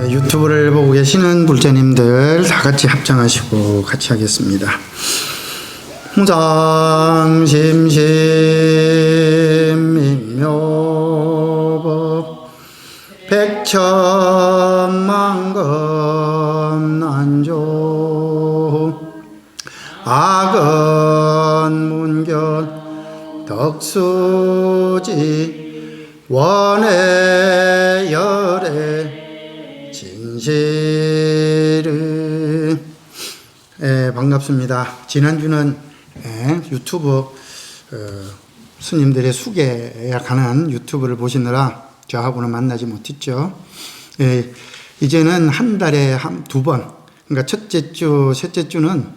유튜브를 보고 계시는 불자님들 다 같이 합장하시고 같이 하겠습니다. 무장심심인묘법 백천만건 안조 악언문견 덕수지 원해열애 진실은 반갑습니다. 지난주는 유튜브 스님들의 수계에 관한 유튜브를 보시느라 저하고는 만나지 못했죠. 이제는 한 달에 두 번, 그러니까 첫째 주, 셋째 주는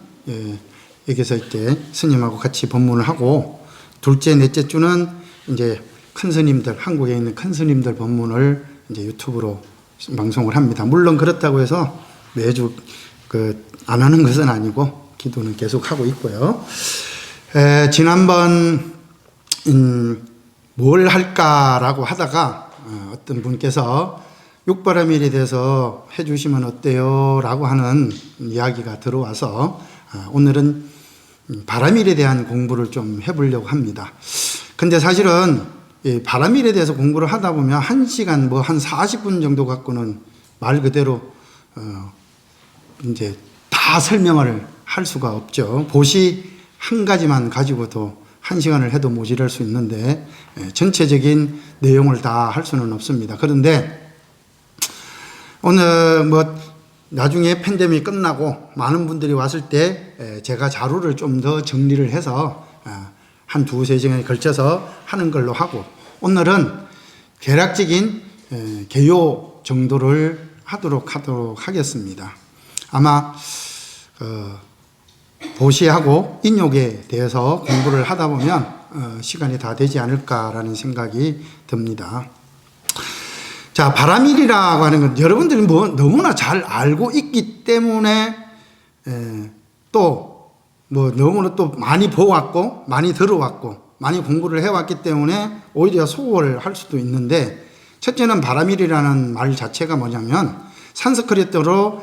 여기서 이제 스님하고 같이 법문을 하고, 둘째, 넷째 주는 이제 큰 스님들, 한국에 있는 큰 스님들 법문을 이제 유튜브로 방송을 합니다. 물론 그렇다고 해서 매주 안 하는 것은 아니고 기도는 계속 하고 있고요. 지난번 뭘 할까라고 하다가 어떤 분께서 육바라밀에 대해서 해주시면 어때요? 라고 하는 이야기가 들어와서 오늘은 바라밀에 대한 공부를 좀 해보려고 합니다. 근데 사실은 이 바라밀에 대해서 공부를 하다 보면 1시간 한 40분 정도 갖고는 말 그대로 이제 다 설명을 할 수가 없죠. 보시 한 가지만 가지고도 1시간을 해도 모자랄 수 있는데 전체적인 내용을 다 할 수는 없습니다. 그런데 오늘 나중에 팬데믹이 끝나고 많은 분들이 왔을 때 제가 자료를 좀 더 정리를 해서 한 두세 시간에 걸쳐서 하는 걸로 하고, 오늘은 개략적인 개요 정도를 하도록 하겠습니다. 아마 보시하고 인욕에 대해서 공부를 하다 보면 시간이 다 되지 않을까라는 생각이 듭니다. 자, 바라밀이라고 하는 건 여러분들이 너무나 잘 알고 있기 때문에 너무나 또 많이 보았고 많이 들어왔고 많이 공부를 해왔기 때문에 오히려 소홀을 할 수도 있는데, 첫째는 바라밀이라는 말 자체가 뭐냐면 산스크리트로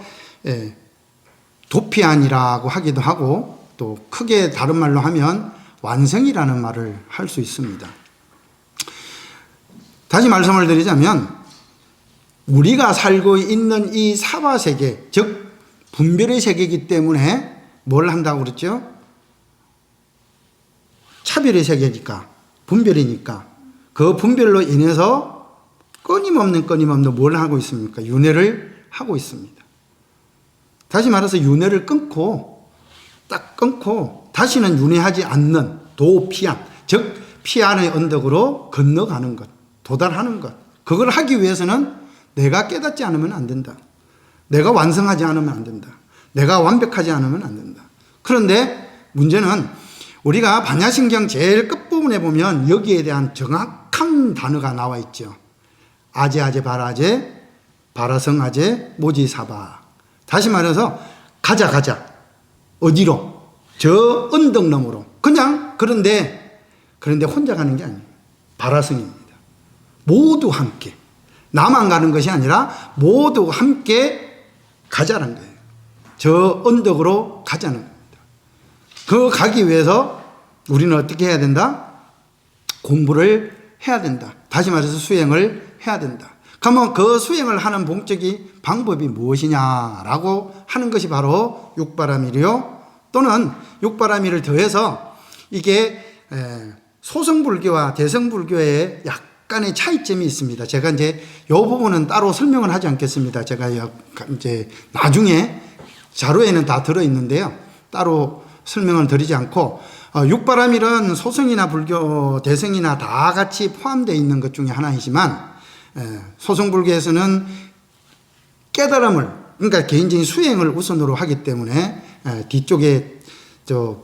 도피안이라고 하기도 하고, 또 크게 다른 말로 하면 완성이라는 말을 할 수 있습니다. 다시 말씀을 드리자면 우리가 살고 있는 이 사바세계, 즉 분별의 세계이기 때문에 뭘 한다고 그랬죠? 차별의 세계니까, 분별이니까 그 분별로 인해서 끊임없는 뭘 하고 있습니까? 윤회를 하고 있습니다. 다시 말해서 윤회를 끊고 다시는 윤회하지 않는 도피안, 즉 피안의 언덕으로 건너가는 것, 도달하는 것, 그걸 하기 위해서는 내가 깨닫지 않으면 안 된다. 내가 완성하지 않으면 안 된다. 내가 완벽하지 않으면 안 된다. 그런데 문제는 우리가 반야신경 제일 끝부분에 보면 여기에 대한 정확한 단어가 나와 있죠. 아제 바라제, 바라성아제, 모지사바. 다시 말해서 가자. 어디로? 저 언덕 너머로. 그런데 혼자 가는 게 아니에요. 바라성입니다. 모두 함께. 나만 가는 것이 아니라 모두 함께 가자는 거예요. 저 언덕으로 가자는 겁니다. 그 가기 위해서 우리는 어떻게 해야 된다? 공부를 해야 된다. 다시 말해서 수행을 해야 된다. 그러면 그 수행을 하는 방법이 무엇이냐라고 하는 것이 바로 육바라밀이요. 또는 육바라밀을 더해서 이게 소성불교와 대성불교의 약간의 차이점이 있습니다. 제가 이제 이 부분은 따로 설명을 하지 않겠습니다. 제가 이제 나중에 자료에는 다 들어있는데요. 따로 설명을 드리지 않고, 육바라밀은 소성이나 불교, 대성이나 다 같이 포함되어 있는 것 중에 하나이지만, 소성불교에서는 깨달음을, 그러니까 개인적인 수행을 우선으로 하기 때문에 뒤쪽에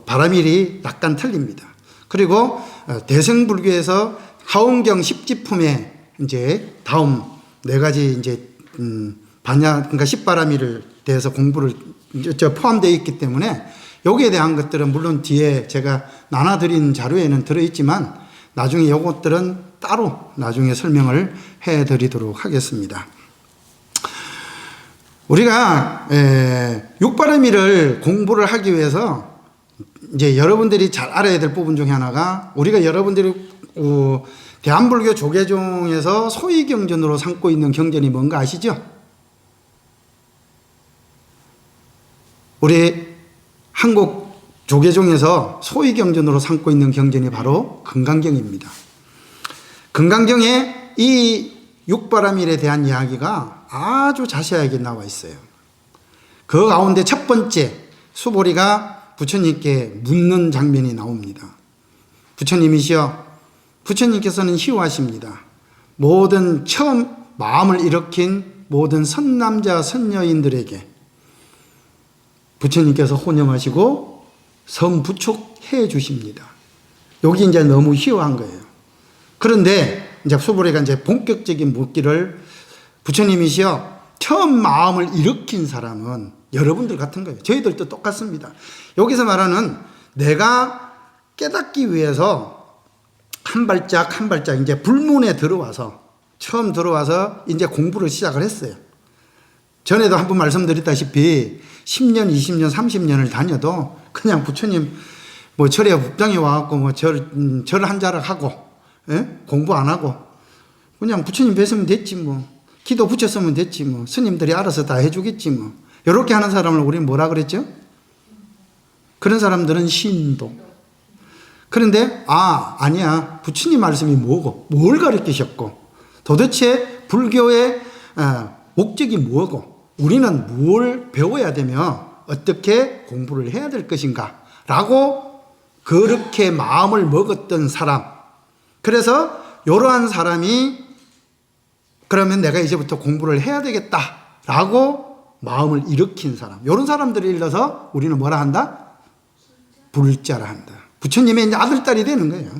바라밀이 약간 틀립니다. 그리고 대성불교에서 하원경 10지품의 이제 다음 네 가지 이제 반야 그러니까 십바라미를 대해서 공부를 포함되어 있기 때문에 여기에 대한 것들은 물론 뒤에 제가 나눠드린 자료에는 들어있지만 나중에 이것들은 따로 나중에 설명을 해드리도록 하겠습니다. 우리가 육바라미를 공부를 하기 위해서 이제 여러분들이 잘 알아야 될 부분 중에 하나가 우리가 여러분들이 대한불교 조계종에서 소위경전으로 삼고 있는 경전이 뭔가 아시죠? 우리 한국 조계종에서 소위경전으로 삼고 있는 경전이 바로 금강경입니다. 금강경에 이 육바라밀에 대한 이야기가 아주 자세하게 나와 있어요. 그 가운데 첫 번째 수보리가 부처님께 묻는 장면이 나옵니다. 부처님이시여, 부처님께서는 희화하십니다. 모든 처음 마음을 일으킨 모든 선남자 선여인들에게 부처님께서 혼영하시고 성부촉해 주십니다. 여기 이제 너무 희화한 거예요. 그런데 이제 수보리가 이제 본격적인 묻기를 부처님이시여, 처음 마음을 일으킨 사람은 여러분들 같은 거예요. 저희들도 똑같습니다. 여기서 말하는 내가 깨닫기 위해서 한 발짝 한 발짝 이제 불문에 들어와서 처음 들어와서 이제 공부를 시작을 했어요. 전에도 한번 말씀드렸다시피 10년, 20년, 30년을 다녀도 그냥 부처님 뭐 절에 법당에 와갖고 뭐 절 한 자락 하고, 예? 공부 안 하고 그냥 부처님 뵀으면 됐지 뭐, 기도 붙였으면 됐지 뭐, 스님들이 알아서 다 해주겠지 뭐, 이렇게 하는 사람을 우리는 뭐라 그랬죠? 그런 사람들은 신도. 그런데 아니야, 부처님 말씀이 뭐고 뭘 가르치셨고 도대체 불교의 목적이 뭐고 우리는 뭘 배워야 되며 어떻게 공부를 해야 될 것인가 라고 그렇게 마음을 먹었던 사람, 그래서 이러한 사람이 그러면 내가 이제부터 공부를 해야 되겠다 라고 마음을 일으킨 사람, 이런 사람들을 일러서 우리는 뭐라 한다? 불자라 한다. 부처님의 이제 아들딸이 되는 거예요.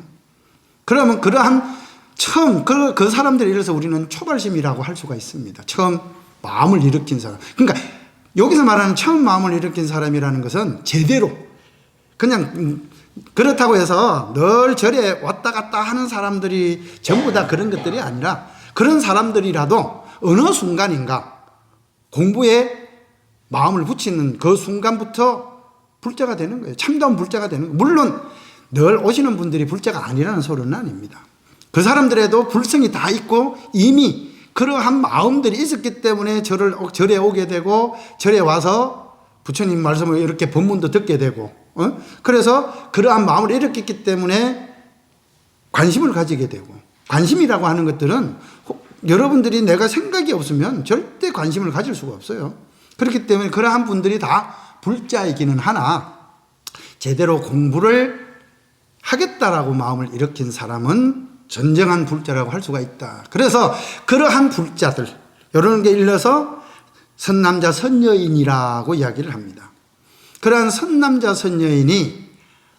그러면 그러한 처음 그 사람들을 일러서 우리는 초발심이라고 할 수가 있습니다. 처음 마음을 일으킨 사람. 그러니까 여기서 말하는 처음 마음을 일으킨 사람이라는 것은 제대로 그냥 그렇다고 해서 늘 절에 왔다 갔다 하는 사람들이 전부 다 그런 것들이 아니라 그런 사람들이라도 어느 순간인가 공부에 마음을 붙이는 그 순간부터 불자가 되는 거예요. 참다운 불자가 되는 거예요. 물론 늘 오시는 분들이 불자가 아니라는 소리는 아닙니다. 그 사람들에도 불성이 다 있고 이미 그러한 마음들이 있었기 때문에 절에 오게 되고 절에 와서 부처님 말씀을 이렇게 법문도 듣게 되고, 그래서 그러한 마음을 일으켰기 때문에 관심을 가지게 되고, 관심이라고 하는 것들은 여러분들이 내가 생각이 없으면 절대 관심을 가질 수가 없어요. 그렇기 때문에 그러한 분들이 다 불자이기는 하나 제대로 공부를 하겠다라고 마음을 일으킨 사람은 전정한 불자라고 할 수가 있다. 그래서 그러한 불자들, 이런 게 일러서 선남자 선여인이라고 이야기를 합니다. 그러한 선남자 선여인이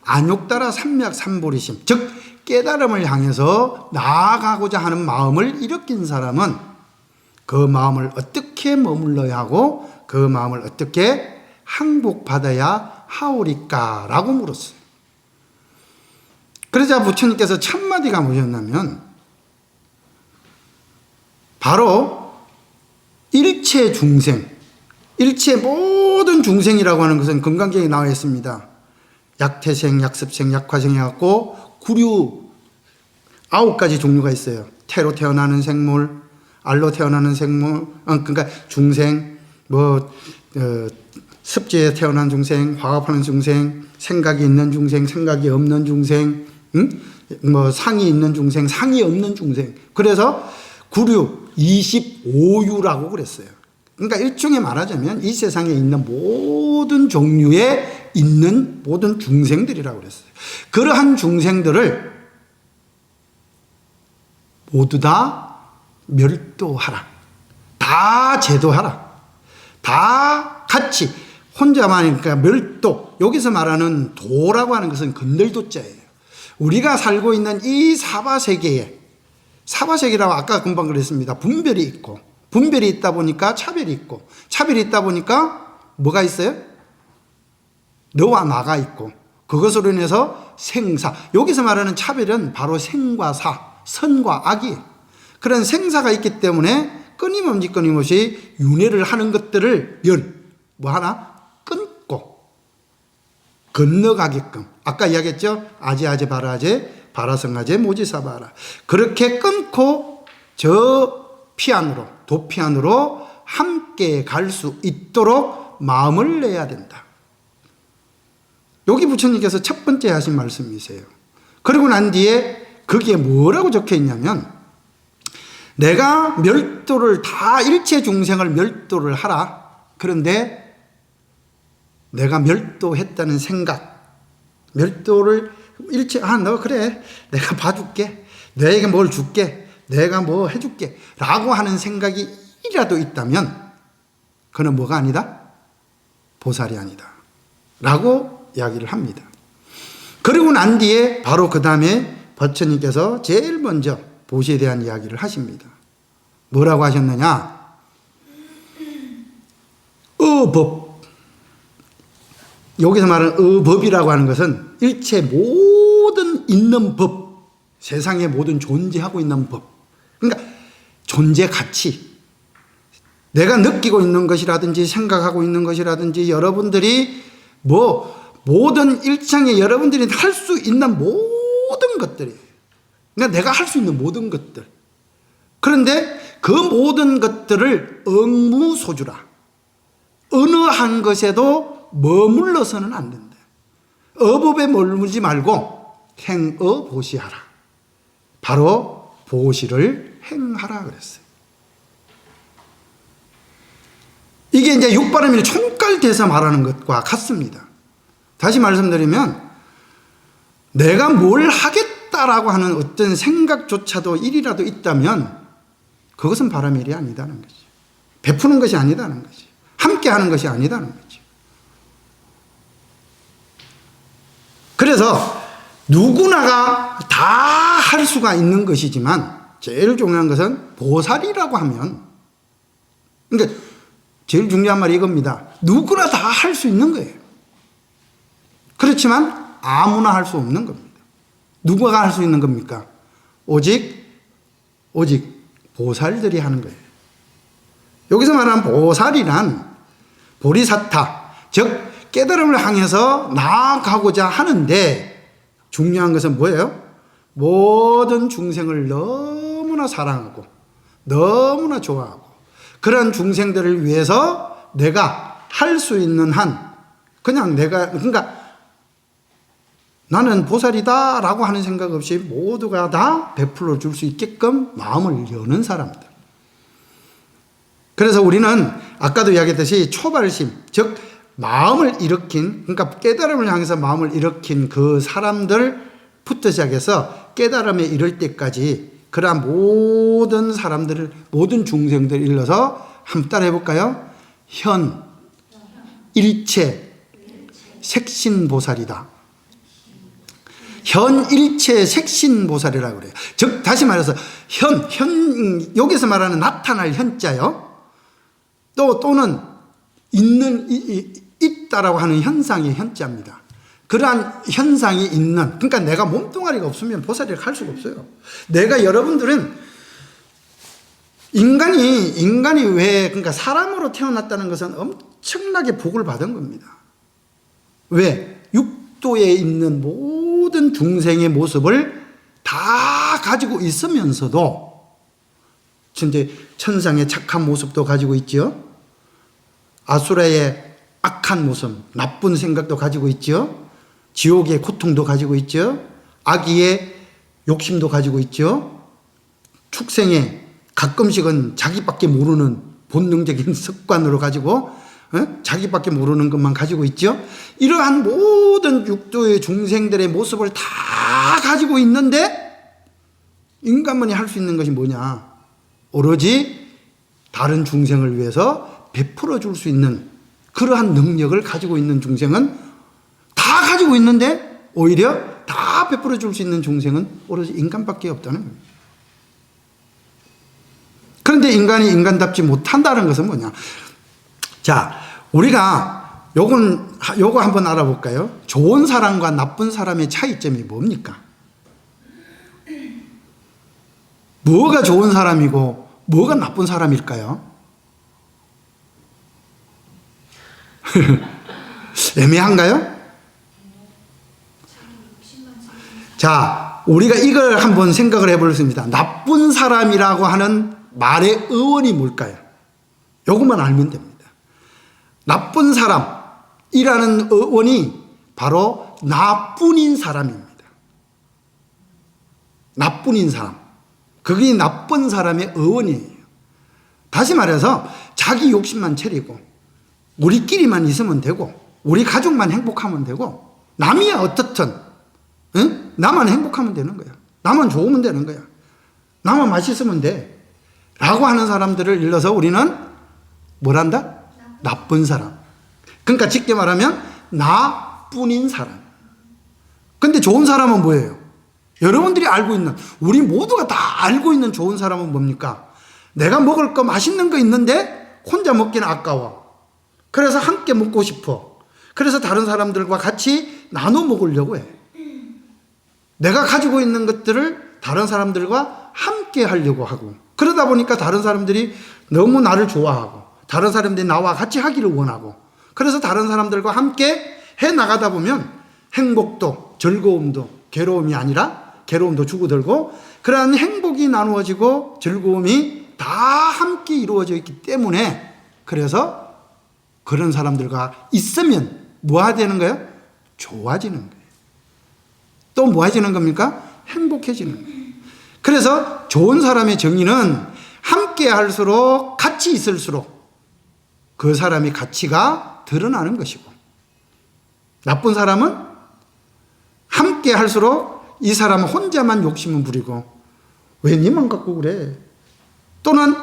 안욕따라 삼맥삼보리심, 즉 깨달음을 향해서 나아가고자 하는 마음을 일으킨 사람은 그 마음을 어떻게 머물러야 하고 그 마음을 어떻게 항복받아야 하오리까라고 물었어요. 그러자 부처님께서 첫 마디가 뭐였냐면 바로 일체 중생, 일체 모든 중생이라고 하는 것은 금강경에 나와 있습니다. 약태생, 약습생, 약화생 해갖고 구류 9가지 종류가 있어요. 태로 태어나는 생물, 알로 태어나는 생물, 그러니까 중생, 습지에 태어난 중생, 화합하는 중생, 생각이 있는 중생, 생각이 없는 중생, 상이 있는 중생, 상이 없는 중생. 그래서 구류 25유라고 그랬어요. 그러니까 일종의 말하자면 이 세상에 있는 모든 종류에 있는 모든 중생들이라고 그랬어요. 그러한 중생들을 모두 다 멸도하라. 다 제도하라. 다 같이 혼자만, 그러니까 멸도, 여기서 말하는 도라고 하는 것은 건널도자예요. 우리가 살고 있는 이 사바세계에 사바색이라고 아까 금방 그랬습니다. 분별이 있고, 분별이 있다 보니까 차별이 있고, 차별이 있다 보니까 뭐가 있어요? 너와 나가 있고, 그것으로 인해서 생사. 여기서 말하는 차별은 바로 생과 사, 선과 악이. 그런 생사가 있기 때문에 끊임없이 윤회를 하는 것들을 뭐 하나? 끊고 건너가게끔. 아까 이야기했죠? 아제아제 바라제 바라성아제 모지사바라. 그렇게 끊고 저 피안으로, 도피안으로 함께 갈 수 있도록 마음을 내야 된다. 여기 부처님께서 첫 번째 하신 말씀이세요. 그리고 난 뒤에 거기에 뭐라고 적혀 있냐면, 내가 멸도를 다 일체 중생을 멸도를 하라. 그런데 내가 멸도했다는 생각, 멸도를 일체, 너 그래, 내가 봐줄게, 너에게 뭘 줄게, 내가 뭐 해줄게 라고 하는 생각이 이라도 있다면 그는 뭐가 아니다? 보살이 아니다 라고 이야기를 합니다. 그리고 난 뒤에 바로 그 다음에 부처님께서 제일 먼저 보시에 대한 이야기를 하십니다. 뭐라고 하셨느냐? 어법. 여기서 말하는 어법이라고 하는 것은 일체 모든 있는 법, 세상에 모든 존재하고 있는 법. 그러니까 존재 가치. 내가 느끼고 있는 것이라든지 생각하고 있는 것이라든지 여러분들이 모든 일상에 여러분들이 할 수 있는 모든 것들이, 그러니까 내가 할 수 있는 모든 것들. 그런데 그 모든 것들을 응무소주라. 어느 한 것에도 머물러서는 안 된다. 어법에 머물지 말고 행어보시하라. 바로 보시를 행하라 그랬어요. 이게 이제 육바람이 총괄돼서 말하는 것과 같습니다. 다시 말씀드리면, 내가 뭘 하겠다라고 하는 어떤 생각조차도 일이라도 있다면 그것은 바람의 일이 아니다는 거지. 베푸는 것이 아니다는 거지. 함께 하는 것이 아니다는 거지. 그래서 누구나가 다 할 수가 있는 것이지만 제일 중요한 것은 보살이라고 하면, 그러니까 제일 중요한 말이 이겁니다. 누구나 다 할 수 있는 거예요. 그렇지만 아무나 할 수 없는 겁니다. 누가 할 수 있는 겁니까? 오직 보살들이 하는 거예요. 여기서 말하는 보살이란 보리사타, 즉 깨달음을 향해서 나아가고자 하는데, 중요한 것은 뭐예요? 모든 중생을 너무나 사랑하고 너무나 좋아하고 그런 중생들을 위해서 내가 할 수 있는 한, 그러니까 나는 보살이다 라고 하는 생각 없이 모두가 다 베풀어 줄 수 있게끔 마음을 여는 사람들. 그래서 우리는 아까도 이야기했듯이 초발심, 즉 마음을 일으킨, 그러니까 깨달음을 향해서 마음을 일으킨 그 사람들부터 시작해서 깨달음에 이를 때까지 그러한 모든 사람들을, 모든 중생들을 일러서 한번 따라 해볼까요? 현, 일체, 색신보살이다. 현일체 색신보살이라고 그래요. 즉 다시 말해서 여기서 말하는 나타날 현자요. 또는 있다라고 하는 현상의 현자입니다. 그러한 현상이 있는, 그러니까 내가 몸뚱아리가 없으면 보살이를 할 수가 없어요. 여러분들은 인간이 그러니까 사람으로 태어났다는 것은 엄청나게 복을 받은 겁니다. 왜? 육도에 있는 모든 중생의 모습을 다 가지고 있으면서도 천상의 착한 모습도 가지고 있죠. 아수라의 악한 모습, 나쁜 생각도 가지고 있죠. 지옥의 고통도 가지고 있죠. 악의의 욕심도 가지고 있죠. 축생의 가끔씩은 자기밖에 모르는 본능적인 습관으로 가지고 자기밖에 모르는 것만 가지고 있죠. 이러한 모든 육도의 중생들의 모습을 다 가지고 있는데 인간만이 할 수 있는 것이 뭐냐? 오로지 다른 중생을 위해서 베풀어 줄 수 있는 그러한 능력을 가지고 있는 중생은 다 가지고 있는데 오히려 다 베풀어 줄 수 있는 중생은 오로지 인간밖에 없다는 겁니다. 그런데 인간이 인간답지 못한다는 것은 뭐냐? 자, 우리가 요거 한번 알아볼까요? 좋은 사람과 나쁜 사람의 차이점이 뭡니까? 뭐가 좋은 사람이고 뭐가 나쁜 사람일까요? 애매한가요? 자, 우리가 이걸 한번 생각을 해보겠습니다. 나쁜 사람이라고 하는 말의 어원이 뭘까요? 이것만 알면 됩니다. 나쁜 사람이라는 어원이 바로 나뿐인 사람입니다. 나뿐인 사람. 그게 나쁜 사람의 어원이에요. 다시 말해서 자기 욕심만 차리고 우리끼리만 있으면 되고 우리 가족만 행복하면 되고 남이야 어떻든 응? 나만 행복하면 되는 거야. 나만 좋으면 되는 거야. 나만 맛있으면 돼. 라고 하는 사람들을 일러서 우리는 뭘 한다? 나쁜 사람. 그러니까 쉽게 말하면 나뿐인 사람. 근데 좋은 사람은 뭐예요? 여러분들이 알고 있는, 우리 모두가 다 알고 있는 좋은 사람은 뭡니까? 내가 먹을 거 맛있는 거 있는데 혼자 먹기는 아까워. 그래서 함께 먹고 싶어. 그래서 다른 사람들과 같이 나눠 먹으려고 해. 내가 가지고 있는 것들을 다른 사람들과 함께 하려고 하고, 그러다 보니까 다른 사람들이 너무 나를 좋아하고 다른 사람들이 나와 같이 하기를 원하고, 그래서 다른 사람들과 함께 해 나가다 보면 행복도 즐거움도 괴로움이 아니라 괴로움도 주고들고, 그러한 행복이 나누어지고 즐거움이 다 함께 이루어져 있기 때문에, 그래서 그런 사람들과 있으면 뭐가 되는 거예요? 좋아지는 거예요. 또 뭐 해지는 겁니까? 행복해지는 거예요. 그래서 좋은 사람의 정의는 함께 할수록, 같이 있을수록 그 사람의 가치가 드러나는 것이고, 나쁜 사람은 함께 할수록 이 사람은 혼자만 욕심을 부리고 왜 니만 갖고 그래? 또는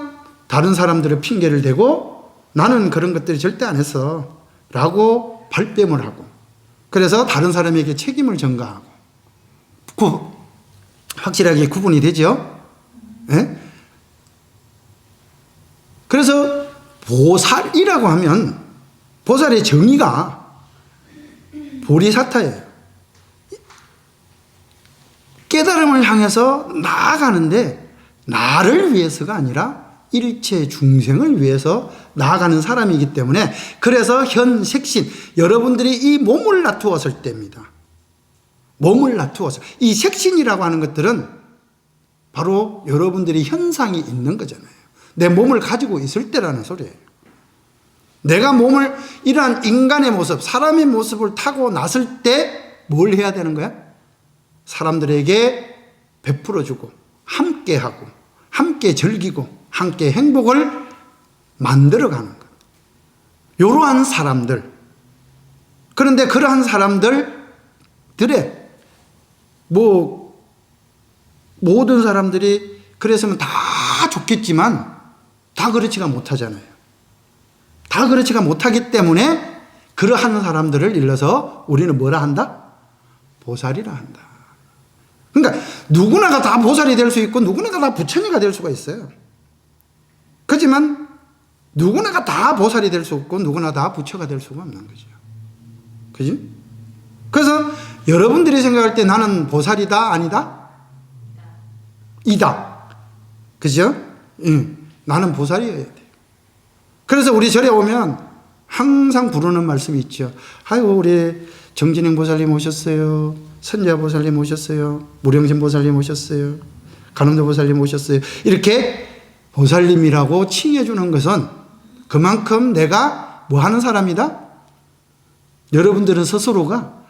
다른 사람들의 핑계를 대고 나는 그런 것들이 절대 안 했어 라고 발뺌을 하고, 그래서 다른 사람에게 책임을 전가하고, 확실하게 구분이 되죠. 예? 그래서 보살이라고 하면 보살의 정의가 보리사타예요. 깨달음을 향해서 나아가는데 나를 위해서가 아니라 일체 중생을 위해서 나아가는 사람이기 때문에, 그래서 현색신, 여러분들이 이 몸을 놔두었을 때입니다. 몸을 놔두어서, 이 색신이라고 하는 것들은 바로 여러분들이 현상이 있는 거잖아요. 내 몸을 가지고 있을 때라는 소리예요. 내가 몸을, 이러한 인간의 모습, 사람의 모습을 타고 났을 때 뭘 해야 되는 거야? 사람들에게 베풀어주고 함께하고 함께 즐기고 함께 행복을 만들어가는 것. 이러한 사람들. 그런데 그러한 사람들의 모든 사람들이 그랬으면 다 좋겠지만 다 그렇지가 못하잖아요. 다 그렇지가 못하기 때문에 그러한 사람들을 일러서 우리는 뭐라 한다? 보살이라 한다. 그러니까 누구나가 다 보살이 될 수 있고 누구나가 다 부처님이 될 수가 있어요. 그렇지만 누구나가 다 보살이 될 수 없고 누구나 다 부처가 될 수가 없는 거죠. 그지? 그래서 여러분들이 생각할 때 나는 보살이다? 아니다? 이다. 그죠? 나는 보살이어야 돼요. 그래서 우리 절에 오면 항상 부르는 말씀이 있죠. 아이고, 우리 정진행 보살님 오셨어요. 선자 보살님 오셨어요. 무량심 보살님 오셨어요. 간음도 보살님 오셨어요. 이렇게 보살님이라고 칭해주는 것은 그만큼 내가 뭐 하는 사람이다? 여러분들은 스스로가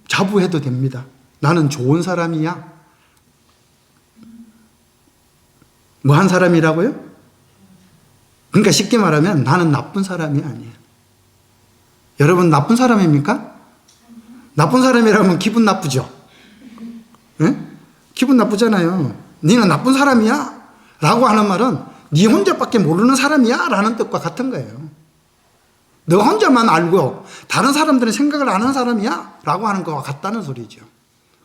자부해도 됩니다. 나는 좋은 사람이야. 뭐 한 사람이라고요? 그러니까 쉽게 말하면 나는 나쁜 사람이 아니에요. 여러분 나쁜 사람입니까? 나쁜 사람이라면 기분 나쁘죠? 네? 기분 나쁘잖아요. 너는 나쁜 사람이야 라고 하는 말은 네 혼자밖에 모르는 사람이야 라는 뜻과 같은 거예요. 너 혼자만 알고 다른 사람들은 생각을 안 하는 사람이야 라고 하는 것과 같다는 소리죠.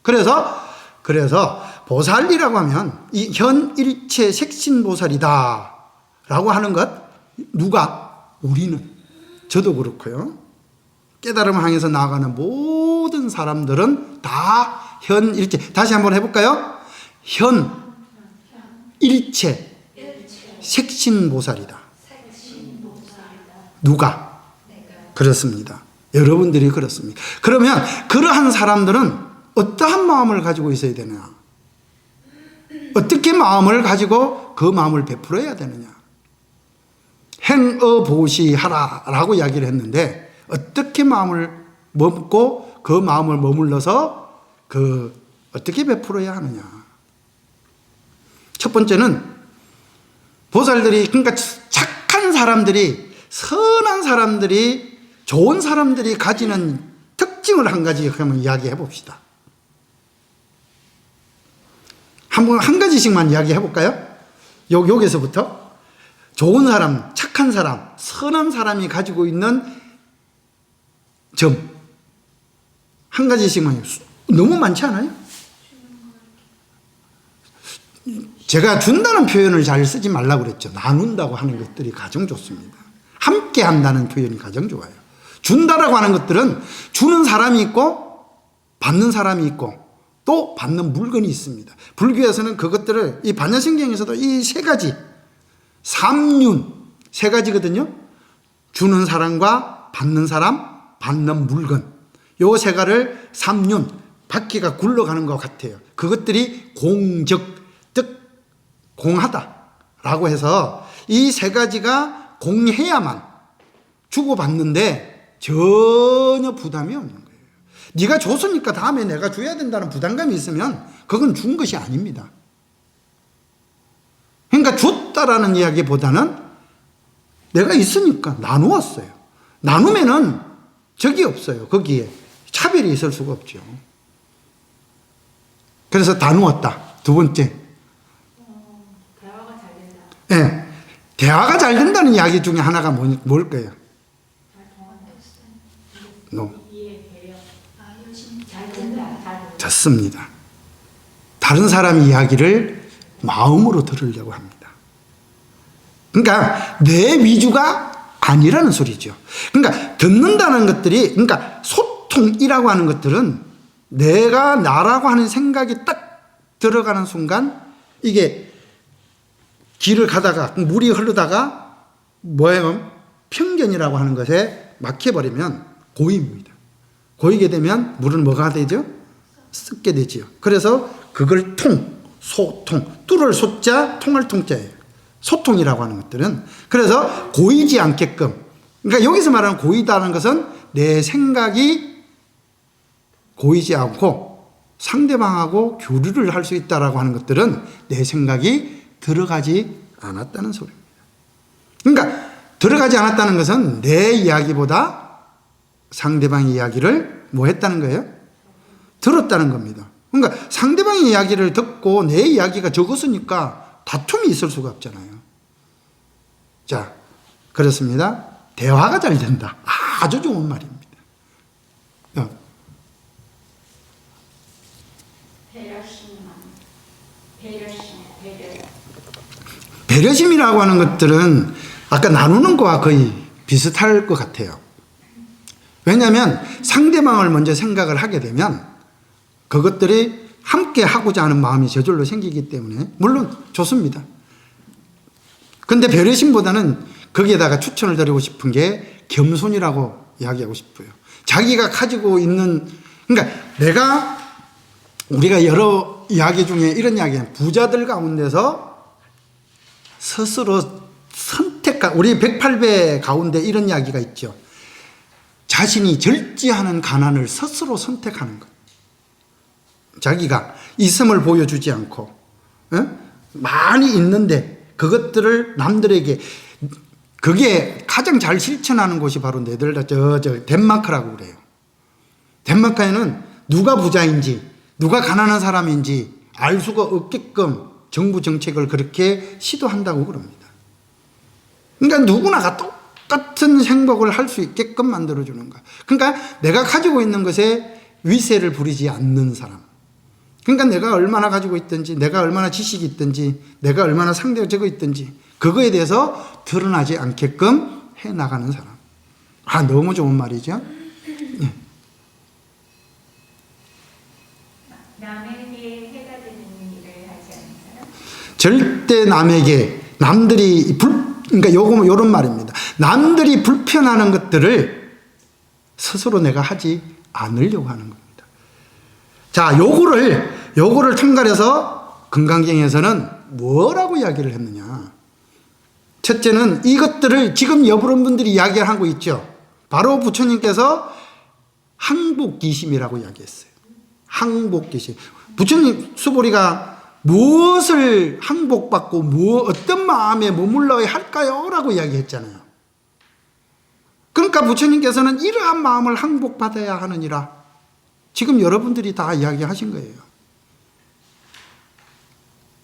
그래서 보살이라고 하면 이 현일체 색신보살이다 라고 하는 것. 누가? 우리는. 저도 그렇고요. 깨달음을 향해서 나아가는 모든 사람들은 다 현일체. 다시 한번 해볼까요? 현일체 색신보살이다. 누가? 그렇습니다. 여러분들이 그렇습니다. 그러면 그러한 사람들은 어떠한 마음을 가지고 있어야 되느냐? 어떻게 마음을 가지고 그 마음을 베풀어야 되느냐? 행어보시하라 라고 이야기를 했는데, 어떻게 마음을 먹고 그 마음을 머물러서 어떻게 베풀어야 하느냐? 첫 번째는 보살들이, 그러니까 착한 사람들이, 선한 사람들이, 좋은 사람들이 가지는 특징을 한 가지 한번 이야기해 봅시다. 한 가지씩만 이야기해 볼까요? 여기서부터. 좋은 사람, 착한 사람, 선한 사람이 가지고 있는 점. 한 가지씩만. 너무 많지 않아요? 제가 준다는 표현을 잘 쓰지 말라고 그랬죠. 나눈다고 하는 것들이 가장 좋습니다. 함께 한다는 표현이 가장 좋아요. 준다라고 하는 것들은 주는 사람이 있고 받는 사람이 있고 또 받는 물건이 있습니다. 불교에서는 그것들을, 이 반야신경에서도 이 세 가지, 삼륜 세 가지거든요. 주는 사람과 받는 사람, 받는 물건. 요 세 가지를 삼륜, 바퀴가 굴러가는 것 같아요. 그것들이 공적, 즉 공하다라고 해서 이 세 가지가 공해야만 주고받는데 전혀 부담이 없는 거예요. 네가 줬으니까 다음에 내가 줘야 된다는 부담감이 있으면 그건 준 것이 아닙니다. 그러니까 줬다라는 이야기보다는 내가 있으니까 나누었어요. 나누면은 적이 없어요. 거기에 차별이 있을 수가 없죠. 그래서 다 누웠다. 두 번째. 대화가 잘 된다. 네. 대화가 잘 된다는 이야기 중에 하나가 뭘까요? 이해, 배려. 잘 된다. 좋습니다. 다른 사람 이야기를 마음으로 들으려고 합니다. 그러니까 내 위주가 아니라는 소리죠. 그러니까 듣는다는 것들이, 그러니까 소통이라고 하는 것들은 내가 나라고 하는 생각이 딱 들어가는 순간 이게 길을 가다가 물이 흐르다가 뭐예요? 편견이라고 하는 것에 막혀버리면 고입니다. 고이게 되면 물은 뭐가 되죠? 썩게 되지요. 그래서 그걸 소통, 뚫을 소자, 통할 통자예요. 소통이라고 하는 것들은. 그래서 고이지 않게끔, 그러니까 여기서 말하는 고이다는 것은 내 생각이 고이지 않고 상대방하고 교류를 할 수 있다라고 하는 것들은 내 생각이 들어가지 않았다는 소리입니다. 그러니까 들어가지 않았다는 것은 내 이야기보다 상대방의 이야기를 뭐 했다는 거예요? 들었다는 겁니다. 그러니까 상대방의 이야기를 듣고 내 이야기가 적었으니까 다툼이 있을 수가 없잖아요. 자, 그렇습니다. 대화가 잘 된다. 아주 좋은 말입니다. 배려심이라고 하는 것들은 아까 나누는 거와 거의 비슷할 것 같아요. 왜냐하면 상대방을 먼저 생각을 하게 되면 그것들이 함께 하고자 하는 마음이 저절로 생기기 때문에 물론 좋습니다. 근데 배려심보다는 거기에다가 추천을 드리고 싶은 게 겸손이라고 이야기하고 싶어요. 자기가 가지고 있는, 그러니까 우리가 여러 이야기 중에 이런 이야기는 부자들 가운데서 스스로 우리 108배 가운데 이런 이야기가 있죠. 자신이 절제하는 가난을 스스로 선택하는 것. 자기가 있음을 보여주지 않고 많이 있는데 그것들을 남들에게, 그게 가장 잘 실천하는 곳이 바로 네덜란드 덴마크라고 그래요. 덴마크에는 누가 부자인지 누가 가난한 사람인지 알 수가 없게끔 정부 정책을 그렇게 시도한다고 그럽니다. 그러니까 누구나가 똑같은 행복을 할 수 있게끔 만들어주는 거야. 그러니까 내가 가지고 있는 것에 위세를 부리지 않는 사람, 그러니까 내가 얼마나 가지고 있든지, 내가 얼마나 지식이 있든지, 내가 얼마나 상대적이 있든지, 그거에 대해서 드러나지 않게끔 해나가는 사람. 아, 너무 좋은 말이죠. 예. 남에게 해가 되는 일을 하지 않는 사람? 절대 남에게, 남들이, 그러니까 요런 말입니다. 남들이 불편하는 것들을 스스로 내가 하지 않으려고 하는 겁니다. 자, 요거를 총괄해서 금강경에서는 뭐라고 이야기를 했느냐. 첫째는 이것들을 지금 여러분들이 이야기하고 있죠. 바로 부처님께서 항복기심이라고 이야기했어요. 항복기심. 부처님 수보리가 무엇을 항복받고 어떤 마음에 머물러야 할까요? 라고 이야기했잖아요. 그러니까 부처님께서는 이러한 마음을 항복받아야 하느니라. 지금 여러분들이 다 이야기하신 거예요.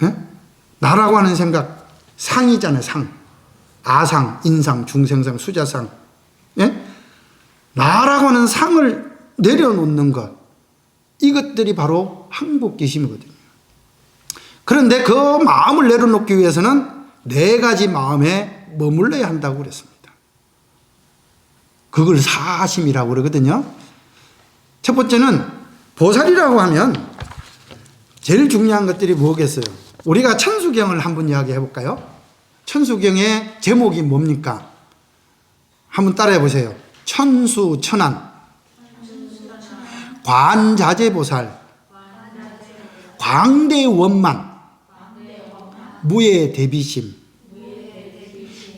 네? 나라고 하는 생각, 상이잖아요, 상. 아상, 인상, 중생상, 수자상. 네? 나라고 하는 상을 내려놓는 것. 이것들이 바로 항복기심이거든요. 그런데 그 마음을 내려놓기 위해서는 네 가지 마음에 머물러야 한다고 그랬습니다. 그걸 사심이라고 그러거든요. 첫 번째는 보살이라고 하면 제일 중요한 것들이 뭐겠어요? 우리가 천수경을 한번 이야기해 볼까요? 천수경의 제목이 뭡니까? 한번 따라해 보세요. 천수천안, 관자재보살, 광대원만, 무예대비심,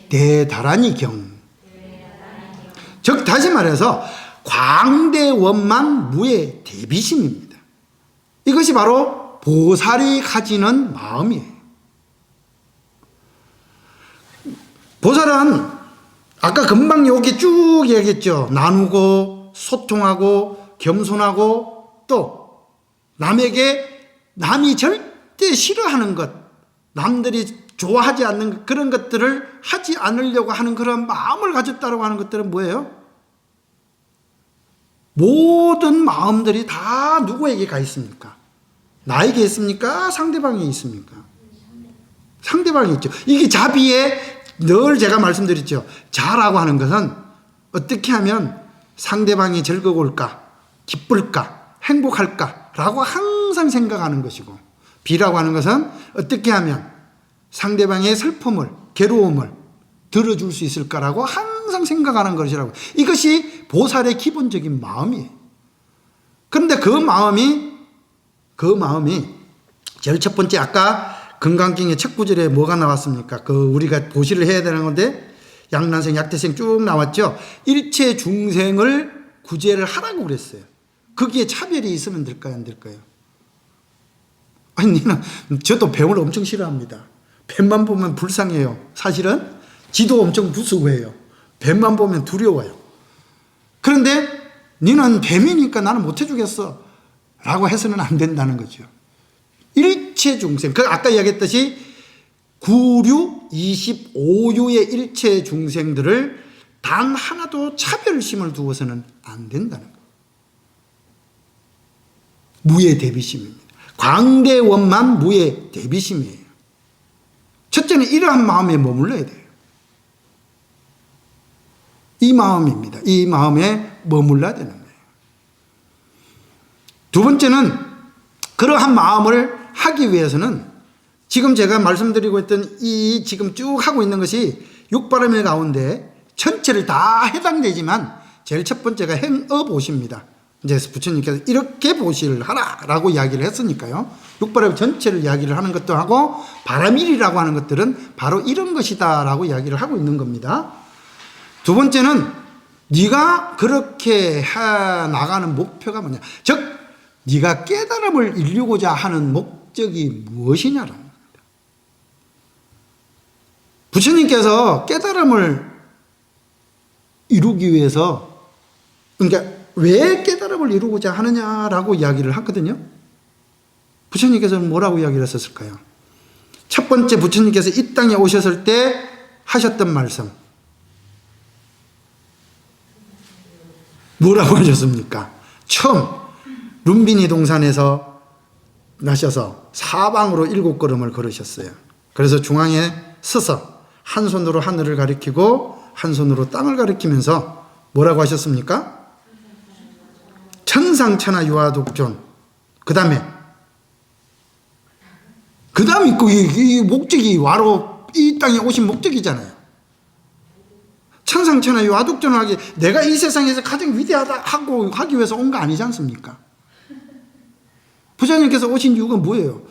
대다라니 경. 즉 다시 말해서 광대원만 무예대비심입니다. 이것이 바로 보살이 가지는 마음이에요. 보살은 아까 금방 여기 쭉 얘기했죠. 나누고 소통하고 겸손하고 또 남이 절대 싫어하는 것, 남들이 좋아하지 않는 그런 것들을 하지 않으려고 하는 그런 마음을 가졌다고 하는 것들은 뭐예요? 모든 마음들이 다 누구에게 가 있습니까? 나에게 있습니까? 상대방에 있습니까? 상대방에 있죠. 이게 자비에 늘 제가 말씀드렸죠. 자라고 하는 것은 어떻게 하면 상대방이 즐거울까, 기쁠까, 행복할까 라고 항상 생각하는 것이고, 비라고 하는 것은 어떻게 하면 상대방의 슬픔을, 괴로움을 들어줄 수 있을까라고 항상 생각하는 것이라고. 이것이 보살의 기본적인 마음이에요. 그런데 그 마음이 제일 첫 번째 아까 금강경의 첫 구절에 뭐가 나왔습니까? 우리가 보시를 해야 되는 건데 양난생, 약태생 쭉 나왔죠. 일체 중생을 구제를 하라고 그랬어요. 거기에 차별이 있으면 될까요, 안 될까요? 아니, 저도 뱀을 엄청 싫어합니다. 뱀만 보면 불쌍해요. 사실은 지도 엄청 무서워해요. 뱀만 보면 두려워요. 그런데 너는 뱀이니까 나는 못 해주겠어 라고 해서는 안 된다는 거죠. 일체 중생, 아까 이야기했듯이 9류, 25유의 일체 중생들을 단 하나도 차별심을 두어서는 안 된다는 거예요. 무예대비심입니다. 광대원만 무예대비심이에요. 첫째는 이러한 마음에 머물러야 돼요. 이 마음입니다. 이 마음에 머물러야 되는 거예요. 두 번째는 그러한 마음을 하기 위해서는 지금 제가 말씀드리고 있던 이 지금 쭉 하고 있는 것이 육바람일 가운데 전체를 다 해당되지만 제일 첫 번째가 행어보시입니다. 이제 부처님께서 이렇게 보시를 하라라고 이야기를 했으니까요. 육바람 전체를 이야기를 하는 것도 하고 바람일이라고 하는 것들은 바로 이런 것이다라고 이야기를 하고 있는 겁니다. 두 번째는 네가 그렇게 해 나가는 목표가 뭐냐. 즉 네가 깨달음을 이루고자 하는 목적이 무엇이냐라는 겁니다. 부처님께서 깨달음을 이루기 위해서, 그러니까 왜 깨달음을 이루고자 하느냐라고 이야기를 하거든요. 부처님께서는 뭐라고 이야기를 했었을까요? 첫 번째 부처님께서 이 땅에 오셨을 때 하셨던 말씀 뭐라고 하셨습니까? 처음 룸비니 동산에서 나셔서 사방으로 7걸음을 걸으셨어요. 그래서 중앙에 서서 한 손으로 하늘을 가리키고 한 손으로 땅을 가리키면서 뭐라고 하셨습니까? 천상천하 유아독존. 그 다음에 이 목적이 와로 이 땅에 오신 목적이잖아요. 천상천하 유아독존을 하기, 내가 이 세상에서 가장 위대하다 하고 하기 위해서 온 거 아니지 않습니까? 부처님께서 오신 이유가 뭐예요?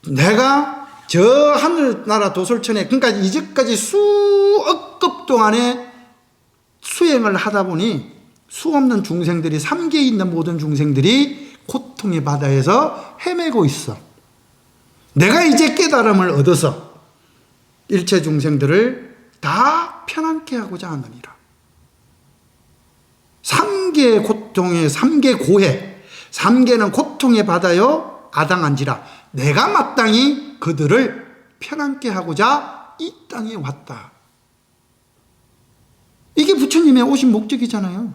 내가 저 하늘나라 도솔천에, 그러니까 이제까지 수억 급 동안에 수행을 하다 보니 수 없는 중생들이, 삼계에 있는 모든 중생들이 고통의 바다에서 헤매고 있어. 내가 이제 깨달음을 얻어서 일체 중생들을 다 편안케 하고자 하느니라. 삼계 고통의, 삼계 고해, 삼계는 고통의 바다여 아당한지라. 내가 마땅히 그들을 편안케 하고자 이 땅에 왔다. 이게 부처님의 오신 목적이잖아요.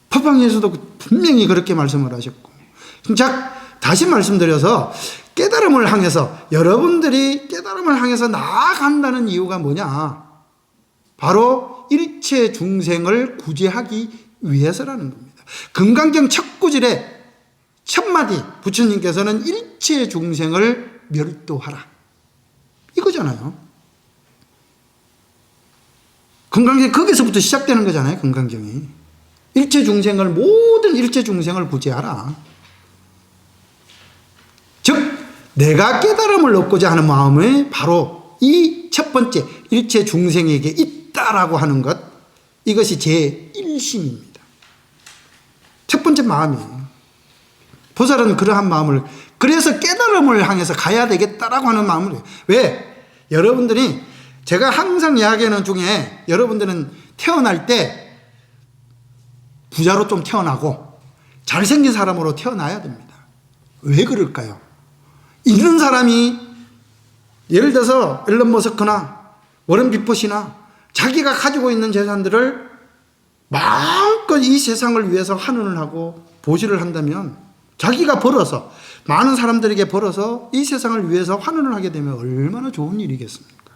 법황에서도 분명히 그렇게 말씀을 하셨고. 자, 다시 말씀드려서 깨달음을 향해서, 여러분들이 깨달음을 향해서 나아간다는 이유가 뭐냐? 바로 일체 중생을 구제하기 위해서라는 겁니다. 금강경 첫 구절의 첫 마디, 부처님께서는 일체 중생을 멸도하라, 이거잖아요. 금강경이 거기서부터 시작되는 거잖아요. 금강경이 일체 중생을, 모든 일체 중생을 구제하라. 즉 내가 깨달음을 얻고자 하는 마음이 바로 이 첫 번째 일체 중생에게 있다라고 하는 것, 이것이 제 1심입니다. 첫 번째 마음이에요. 보살은 그러한 마음을, 그래서 깨달음을 향해서 가야 되겠다라고 하는 마음을 해요. 왜? 여러분들이, 제가 항상 이야기하는 중에, 여러분들은 태어날 때 부자로 좀 태어나고 잘생긴 사람으로 태어나야 됩니다. 왜 그럴까요? 있는 사람이, 예를 들어서 앨런 머스크나 워런 비포시나 자기가 가지고 있는 재산들을 마음껏 이 세상을 위해서 환원을 하고 보시를 한다면, 자기가 벌어서, 많은 사람들에게 벌어서 이 세상을 위해서 환원을 하게 되면 얼마나 좋은 일이겠습니까?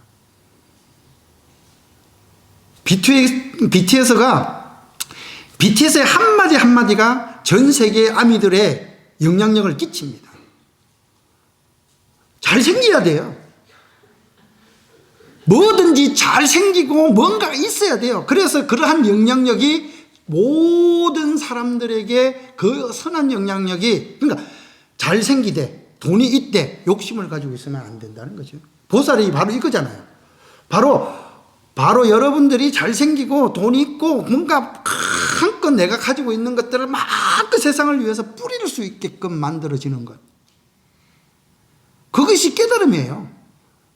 BTS의 한마디 한마디가 전 세계 아미들의 영향력을 끼칩니다. 잘생겨야 돼요. 뭐든지 잘생기고 뭔가가 있어야 돼요. 그래서 그러한 영향력이 모든 사람들에게, 그 선한 영향력이, 그러니까 잘생기되 돈이 있대 욕심을 가지고 있으면 안 된다는 거죠. 보살이 바로 이거잖아요. 바로 여러분들이 잘생기고 돈이 있고 뭔가 한껏 내가 가지고 있는 것들을 막 그 세상을 위해서 뿌릴 수 있게끔 만들어지는 것, 그것이 깨달음이에요.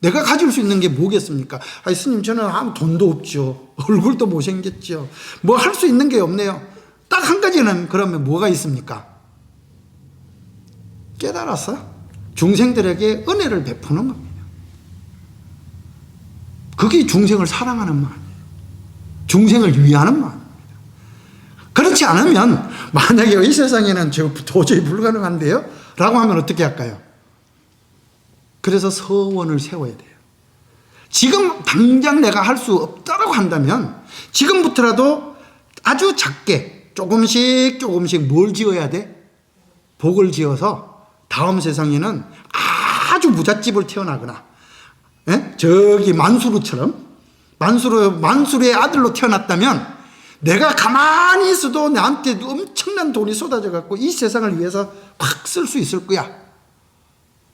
내가 가질 수 있는 게 뭐겠습니까? 아니, 스님, 저는 아무 돈도 없죠. 얼굴도 못생겼죠. 뭐 할 수 있는 게 없네요. 딱 한 가지는, 그러면 뭐가 있습니까? 깨달아서 중생들에게 은혜를 베푸는 겁니다. 그게 중생을 사랑하는 마음이에요. 중생을 위하는 마음입니다. 그렇지 않으면, 만약에 이 세상에는 저 도저히 불가능한데요? 라고 하면 어떻게 할까요? 그래서 서원을 세워야 돼요. 지금 당장 내가 할 수 없다라고 한다면 지금부터라도 아주 작게 조금씩 뭘 지어야 돼? 복을 지어서 다음 세상에는 아주 부잣집을 태어나거나, 저기 만수르처럼, 만수르의 아들로 태어났다면 내가 가만히 있어도 나한테 엄청난 돈이 쏟아져 갖고 이 세상을 위해서 확 쓸 수 있을 거야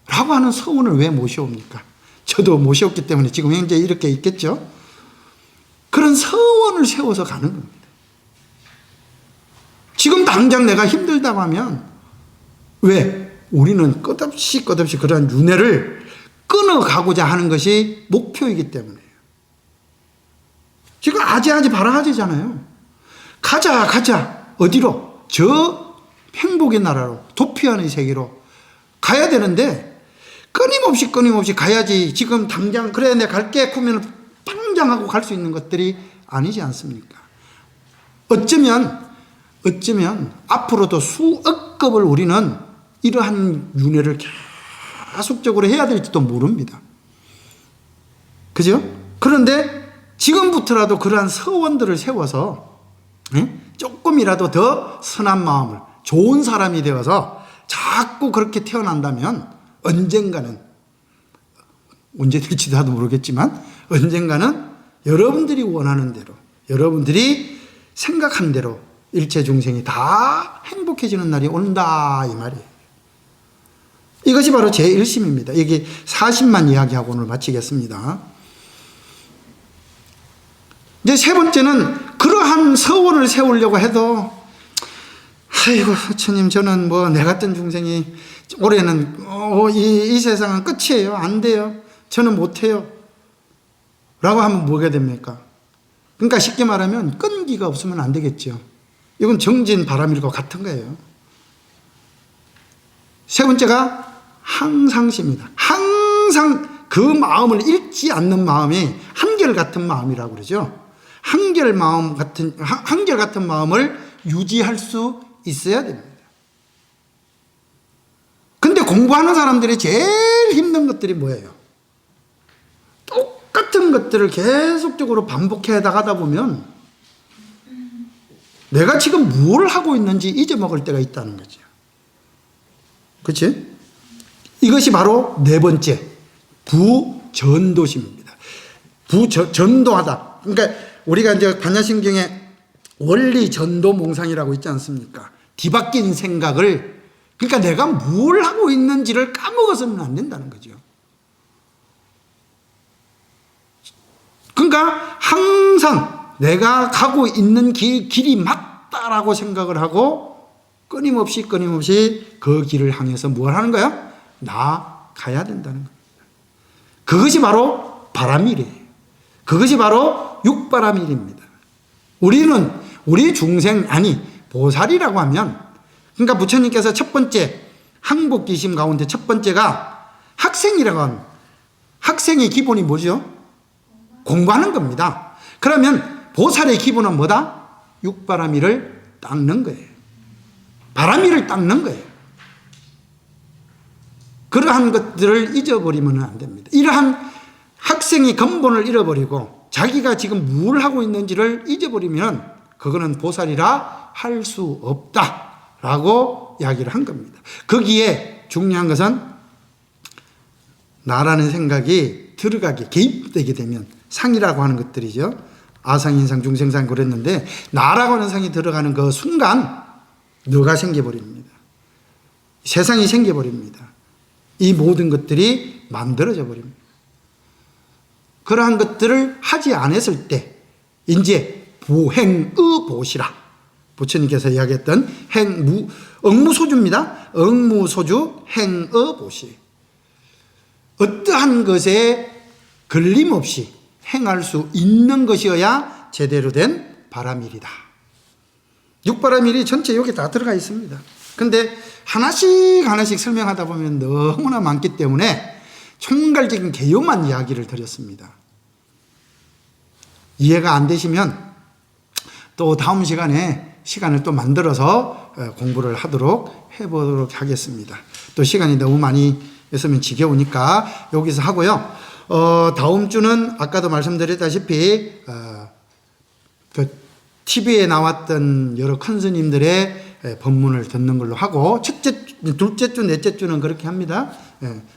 라고 하는 서원을 왜 모셔옵니까? 저도 모셔왔기 때문에 지금 현재 이렇게 있겠죠. 그런 서원을 세워서 가는 겁니다. 지금 당장 내가 힘들다고 하면, 왜? 우리는 끝없이 그런 윤회를 끊어가고자 하는 것이 목표이기 때문이에요. 지금 아지아지 바라하지잖아요. 가자. 어디로? 저 행복의 나라로, 도피하는 세계로 가야 되는데, 끊임없이 가야지. 지금 당장 그래 내가 갈게 하면 당장하고 갈 수 있는 것들이 아니지 않습니까? 어쩌면 앞으로도 수억 급을 우리는 이러한 윤회를 계속적으로 해야 될지도 모릅니다. 그죠? 그런데 지금부터라도 그러한 서원들을 세워서 조금이라도 더 선한 마음을, 좋은 사람이 되어서 자꾸 그렇게 태어난다면 언젠가는, 언제 될지도 모르겠지만 언젠가는 여러분들이 원하는 대로, 여러분들이 생각한 대로 일체 중생이 다 행복해지는 날이 온다, 이 말이에요. 이것이 바로 제 1심입니다. 여기 40만 이야기하고 오늘 마치겠습니다. 이제 세 번째는 그러한 서원을 세우려고 해도 아이고 부처님, 저는 뭐 내 같은 중생이 올해는 이 세상은 끝이에요. 안 돼요. 저는 못해요. 라고 하면 뭐가 됩니까? 그러니까 쉽게 말하면 끈기가 없으면 안 되겠죠. 이건 정진 바람일과 같은 거예요. 세 번째가 항상심입니다. 항상 그 마음을 잃지 않는 마음이 한결같은 마음이라고 그러죠. 한결같은 마음을 유지할 수 있어야 됩니다. 근데 공부하는 사람들이 제일 힘든 것들이 뭐예요? 똑같은 것들을 계속적으로 반복해 나가다 보면 내가 지금 뭘 하고 있는지 잊어먹을 때가 있다는 거죠. 그렇지? 이것이 바로 네 번째, 부전도심입니다. 전도하다. 그러니까 우리가 이제 반야심경에 원리 전도 몽상이라고 있지 않습니까? 뒤바뀐 생각을, 그러니까 내가 뭘 하고 있는지를 까먹어서는 안 된다는 거죠. 그러니까 항상 내가 가고 있는 길이 맞다라고 생각을 하고 끊임없이 그 길을 향해서 뭘 하는 거야? 나가야 된다는 겁니다. 그것이 바로 바람일이에요. 그것이 바로 육바람일입니다. 우리 중생, 보살이라고 하면, 그러니까 부처님께서 첫 번째 항복기심 가운데 첫 번째가 학생이라고 하는, 학생의 기본이 뭐죠? 공부하는 겁니다. 그러면 보살의 기본은 뭐다? 육바람일을 닦는 거예요. 바람일을 닦는 거예요. 그러한 것들을 잊어버리면 안 됩니다. 이러한 학생이 근본을 잃어버리고 자기가 지금 뭘 하고 있는지를 잊어버리면 그거는 보살이라 할 수 없다라고 이야기를 한 겁니다. 거기에 중요한 것은 나라는 생각이 들어가게, 개입되게 되면 상이라고 하는 것들이죠. 아상인상, 중생상 그랬는데 나라고 하는 상이 들어가는 그 순간 너가 생겨버립니다. 세상이 생겨버립니다. 이 모든 것들이 만들어져 버립니다. 그러한 것들을 하지 않았을 때 이제 부행의보시라, 부처님께서 이야기했던 응무소주입니다. 응무소주 행의보시. 어떠한 것에 걸림없이 행할 수 있는 것이어야 제대로 된 바람일이다. 육바람일이 전체 여기 다 들어가 있습니다. 근데 하나씩 설명하다 보면 너무나 많기 때문에 총괄적인 개요만 이야기를 드렸습니다. 이해가 안 되시면 또 다음 시간을 또 만들어서 공부를 해보도록 하겠습니다. 또 시간이 너무 많이 있으면 지겨우니까 여기서 하고요. 다음 주는 아까도 말씀드렸다시피 그 TV에 나왔던 여러 큰 스님들의 법문을 듣는 걸로 하고 둘째 주, 넷째 주는 그렇게 합니다.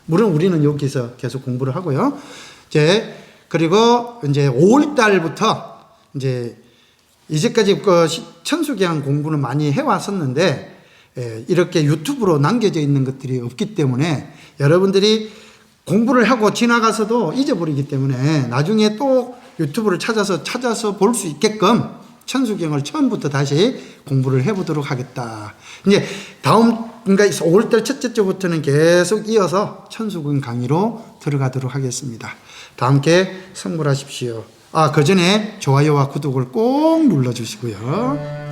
물론 우리는 여기서 계속 공부를 하고요. 그리고 이제 5월 달부터 이제까지 천수기한 공부는 많이 해왔었는데 이렇게 유튜브로 남겨져 있는 것들이 없기 때문에 여러분들이 공부를 하고 지나가서도 잊어버리기 때문에 나중에 또 유튜브를 찾아서 볼 수 있게끔 천수경을 처음부터 다시 공부를 해보도록 하겠다. 이제 그러니까 5월달 첫째 주부터는 계속 이어서 천수경 강의로 들어가도록 하겠습니다. 다 함께 성불하십시오. 그 전에 좋아요와 구독을 꼭 눌러주시고요.